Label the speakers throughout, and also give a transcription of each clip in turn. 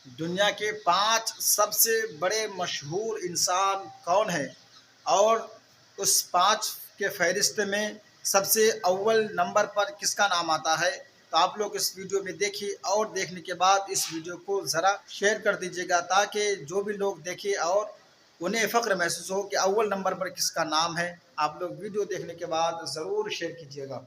Speaker 1: दुनिया के 5 सबसे बड़े मशहूर इंसान कौन है और उस 5 के फहरिस्त में सबसे अव्वल नंबर पर किसका नाम आता है। तो आप लोग इस वीडियो में देखिए और देखने के बाद इस वीडियो को ज़रा शेयर कर दीजिएगा ताकि जो भी लोग देखें और उन्हें फ़ख्र महसूस हो कि अव्वल नंबर पर किसका नाम है। आप लोग वीडियो देखने के बाद ज़रूर शेयर कीजिएगा।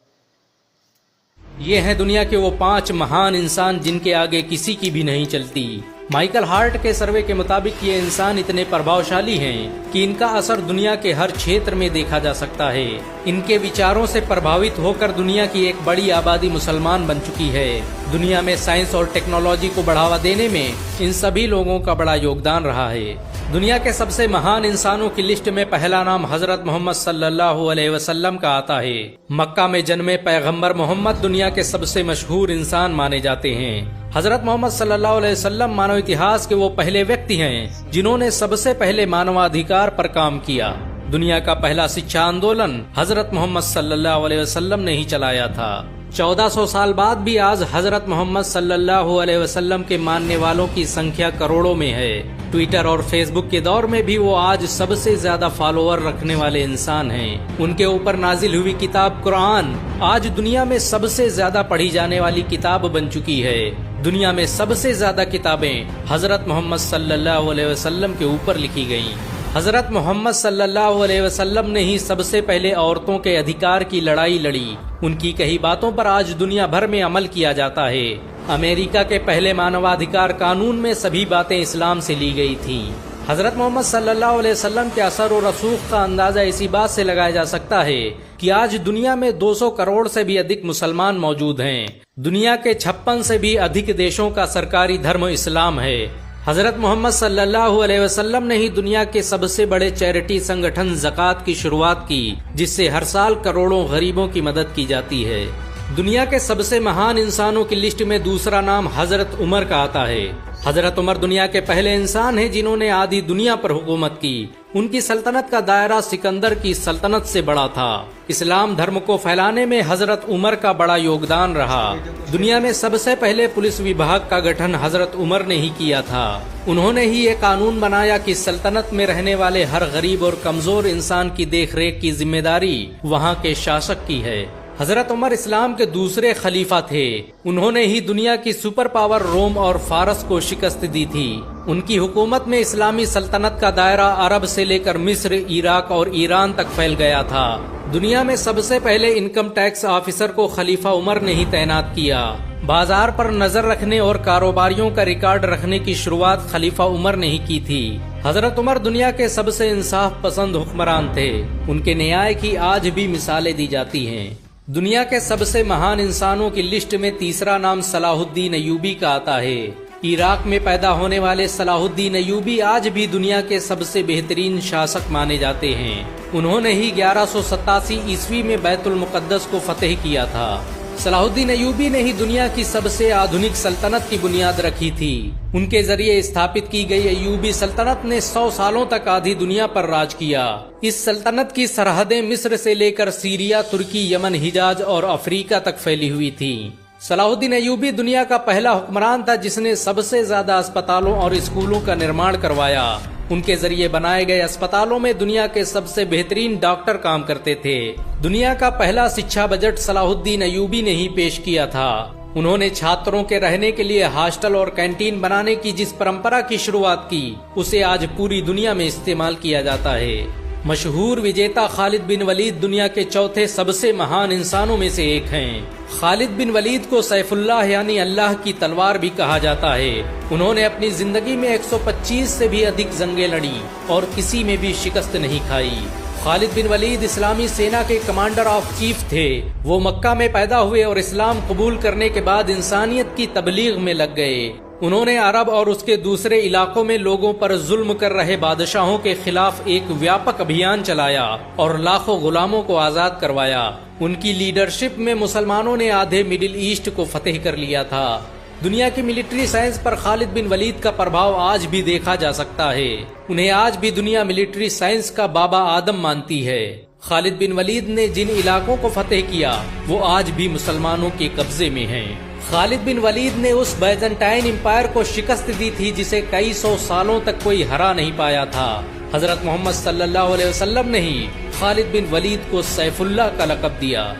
Speaker 2: ये हैं दुनिया के वो 5 महान इंसान जिनके आगे किसी की भी नहीं चलती। माइकल हार्ट के सर्वे के मुताबिक ये इंसान इतने प्रभावशाली हैं कि इनका असर दुनिया के हर क्षेत्र में देखा जा सकता है। इनके विचारों से प्रभावित होकर दुनिया की एक बड़ी आबादी मुसलमान बन चुकी है। दुनिया में साइंस और टेक्नोलॉजी को बढ़ावा देने में इन सभी लोगों का बड़ा योगदान रहा है। दुनिया के सबसे महान इंसानों की लिस्ट में पहला नाम हजरत मोहम्मद सल्लल्लाहु अलैहि वसल्लम का आता है। मक्का में जन्मे पैगंबर मोहम्मद दुनिया के सबसे मशहूर इंसान माने जाते हैं। हजरत मोहम्मद सल्लल्लाहु अलैहि वसल्लम मानव इतिहास के वो पहले व्यक्ति हैं जिन्होंने सबसे पहले मानवाधिकार पर काम किया। दुनिया का पहला शिक्षा आंदोलन हजरत मोहम्मद सल्लल्लाहु अलैहि वसल्लम ने ही चलाया था। 1400 साल बाद भी आज हजरत मोहम्मद सल्लल्लाहु अलैहि वसल्लम के मानने वालों की संख्या करोड़ों में है। ट्विटर और फेसबुक के दौर में भी वो आज सबसे ज्यादा फॉलोअर रखने वाले इंसान हैं। उनके ऊपर नाजिल हुई किताब कुरान आज दुनिया में सबसे ज्यादा पढ़ी जाने वाली किताब बन चुकी है। दुनिया में सबसे ज्यादा किताबें हजरत मोहम्मद सल्लल्लाहु अलैहि वसल्लम के ऊपर लिखी गयी। हजरत मोहम्मद सल्लल्लाहु अलैहि वसल्लम ने ही सबसे पहले औरतों के अधिकार की लड़ाई लड़ी। उनकी कही बातों पर आज दुनिया भर में अमल किया जाता है। अमेरिका के पहले मानवाधिकार कानून में सभी बातें इस्लाम से ली गई थी। हजरत मोहम्मद सल्लल्लाहु अलैहि वसल्लम के असर और रसूख का अंदाजा इसी बात से लगाया जा सकता है कि आज दुनिया में 200 करोड़ से भी अधिक मुसलमान मौजूद हैं। दुनिया के 56 से भी अधिक देशों का सरकारी धर्म इस्लाम है। हजरत मोहम्मद सल्लल्लाहु अलैहि वसल्लम ने ही दुनिया के सबसे बड़े चैरिटी संगठन ज़कात की शुरुआत की, जिससे हर साल करोड़ों गरीबों की मदद की जाती है। दुनिया के सबसे महान इंसानों की लिस्ट में दूसरा नाम हजरत उमर का आता है। हजरत उमर दुनिया के पहले इंसान हैं जिन्होंने आधी दुनिया पर हुकूमत की। उनकी सल्तनत का दायरा सिकंदर की सल्तनत से बड़ा था। इस्लाम धर्म को फैलाने में हजरत उमर का बड़ा योगदान रहा। दुनिया में सबसे पहले पुलिस विभाग का गठन हजरत उमर ने ही किया था। उन्होंने ही ये कानून बनाया कि सल्तनत में रहने वाले हर गरीब और कमजोर इंसान की देखरेख की जिम्मेदारी वहाँ के शासक की है। हजरत उमर इस्लाम के दूसरे खलीफा थे। उन्होंने ही दुनिया की सुपर पावर रोम और फारस को शिकस्त दी थी। उनकी हुकूमत में इस्लामी सल्तनत का दायरा अरब से लेकर मिस्र, इराक और ईरान तक फैल गया था। दुनिया में सबसे पहले इनकम टैक्स ऑफिसर को खलीफा उमर ने ही तैनात किया। बाजार पर नजर रखने और कारोबारियों का रिकॉर्ड रखने की शुरुआत खलीफा उमर ने ही की थी। हजरत उमर दुनिया के सबसे इंसाफ पसंद हुक्मरान थे। उनके न्याय की आज भी मिसालें दी जाती हैं। दुनिया के सबसे महान इंसानों की लिस्ट में तीसरा नाम सलाहुद्दीन अय्यूबी का आता है। इराक में पैदा होने वाले सलाहुद्दीन अय्यूबी आज भी दुनिया के सबसे बेहतरीन शासक माने जाते हैं। उन्होंने ही 1187 ईस्वी में बैतुल मुकद्दस को फतेह किया था। सलाहुद्दीन अय्यूबी ने ही दुनिया की सबसे आधुनिक सल्तनत की बुनियाद रखी थी। उनके जरिए स्थापित की गई अय्यूबी सल्तनत ने 100 सालों तक आधी दुनिया पर राज किया। इस सल्तनत की सरहदें मिस्र से लेकर सीरिया, तुर्की, यमन, हिजाज और अफ्रीका तक फैली हुई थी। सलाहुद्दीन अय्यूबी दुनिया का पहला हुक्मरान था जिसने सबसे ज्यादा अस्पतालों और स्कूलों का निर्माण करवाया। उनके जरिए बनाए गए अस्पतालों में दुनिया के सबसे बेहतरीन डॉक्टर काम करते थे। दुनिया का पहला शिक्षा बजट सलाहुद्दीन अय्यूबी ने ही पेश किया था। उन्होंने छात्रों के रहने के लिए हॉस्टल और कैंटीन बनाने की जिस परंपरा की शुरुआत की, उसे आज पूरी दुनिया में इस्तेमाल किया जाता है। मशहूर विजेता खालिद बिन वलीद दुनिया के चौथे सबसे महान इंसानों में से एक हैं। खालिद बिन वलीद को सैफुल्लाह यानी अल्लाह की तलवार भी कहा जाता है। उन्होंने अपनी जिंदगी में 125 से भी अधिक जंगें लड़ी और किसी में भी शिकस्त नहीं खाई। खालिद बिन वलीद इस्लामी सेना के कमांडर ऑफ चीफ थे। वो मक्का में पैदा हुए और इस्लाम कबूल करने के बाद इंसानियत की तबलीग में लग गए। उन्होंने अरब और उसके दूसरे इलाकों में लोगों पर जुल्म कर रहे बादशाहों के खिलाफ एक व्यापक अभियान चलाया और लाखों गुलामों को आजाद करवाया। उनकी लीडरशिप में मुसलमानों ने आधे मिडिल ईस्ट को फतेह कर लिया था। दुनिया की मिलिट्री साइंस पर खालिद बिन वलीद का प्रभाव आज भी देखा जा सकता है। उन्हें आज भी दुनिया मिलिट्री साइंस का बाबा आदम मानती है। खालिद बिन वलीद ने जिन इलाकों को फतेह किया वो आज भी मुसलमानों के कब्जे में हैं। खालिद बिन वलीद ने उस बैजेंटाइन एम्पायर को शिकस्त दी थी जिसे कई सौ सालों तक कोई हरा नहीं पाया था। हजरत मोहम्मद सल्लल्लाहु अलैहि वसल्लम ने ही खालिद बिन वलीद को सैफुल्लाह का लक़ब दिया।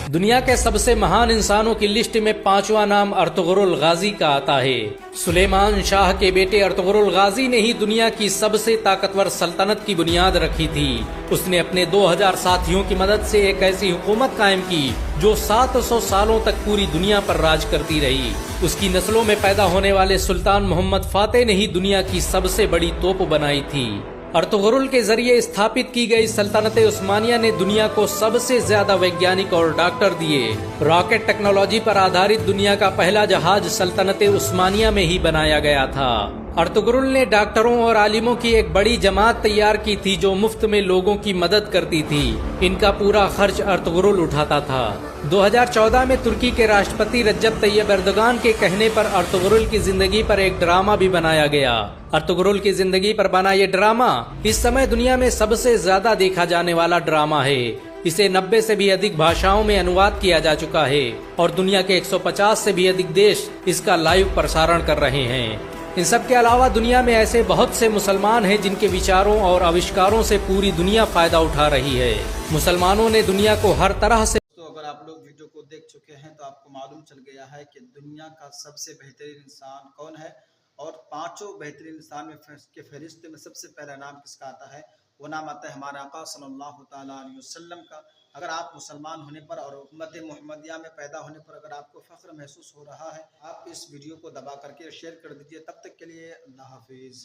Speaker 2: दुनिया के सबसे महान इंसानों की लिस्ट में 5वां नाम अर्तुगरुल गाजी का आता है। सुलेमान शाह के बेटे अर्तुगरुल गाजी ने ही दुनिया की सबसे ताकतवर सल्तनत की बुनियाद रखी थी। उसने अपने 2000 साथियों की मदद से एक ऐसी हुकूमत कायम की जो 700 सालों तक पूरी दुनिया पर राज करती रही। उसकी नस्लों में पैदा होने वाले सुल्तान मोहम्मद फातेह ने ही दुनिया की सबसे बड़ी तोप बनाई थी। अर्तुगरुल के जरिए स्थापित की गई सल्तनत उस्मानिया ने दुनिया को सबसे ज्यादा वैज्ञानिक और डॉक्टर दिए। रॉकेट टेक्नोलॉजी पर आधारित दुनिया का पहला जहाज सल्तनत उस्मानिया में ही बनाया गया था। अर्तुगरुल ने डॉक्टरों और आलिमों की एक बड़ी जमात तैयार की थी जो मुफ्त में लोगों की मदद करती थी। इनका पूरा खर्च अर्तुगरुल उठाता था। 2014 में तुर्की के राष्ट्रपति रज्जब तैयब एर्दोगान के कहने पर अर्तुगरुल की जिंदगी पर एक ड्रामा भी बनाया गया। अर्तुगरुल की जिंदगी पर बना ये ड्रामा इस समय दुनिया में सबसे ज्यादा देखा जाने वाला ड्रामा है। इसे 90 से भी अधिक भाषाओं में अनुवाद किया जा चुका है और दुनिया के 150 से भी अधिक देश इसका लाइव प्रसारण कर रहे हैं। इन सब के अलावा दुनिया में ऐसे बहुत से मुसलमान हैं जिनके विचारों और आविष्कारों से पूरी दुनिया फायदा उठा रही है। मुसलमानों ने दुनिया को हर तरह से
Speaker 1: अगर आप लोग वीडियो को देख चुके हैं तो आपको मालूम चल गया है कि दुनिया का सबसे बेहतरीन इंसान कौन है और 5 बेहतरीन इंसान में के फहरिस्त में सबसे पहला नाम किसका आता है। वो नाम आता है हमारे आका सल्लल्लाहु ताला अलैहि वसल्लम का। अगर आप मुसलमान होने पर और उम्मत मोहम्मदिया में पैदा होने पर अगर आपको फ़ख्र महसूस हो रहा है, आप इस वीडियो को दबा करके शेयर कर दीजिए। तब तक के लिए अल्लाह हाफिज़।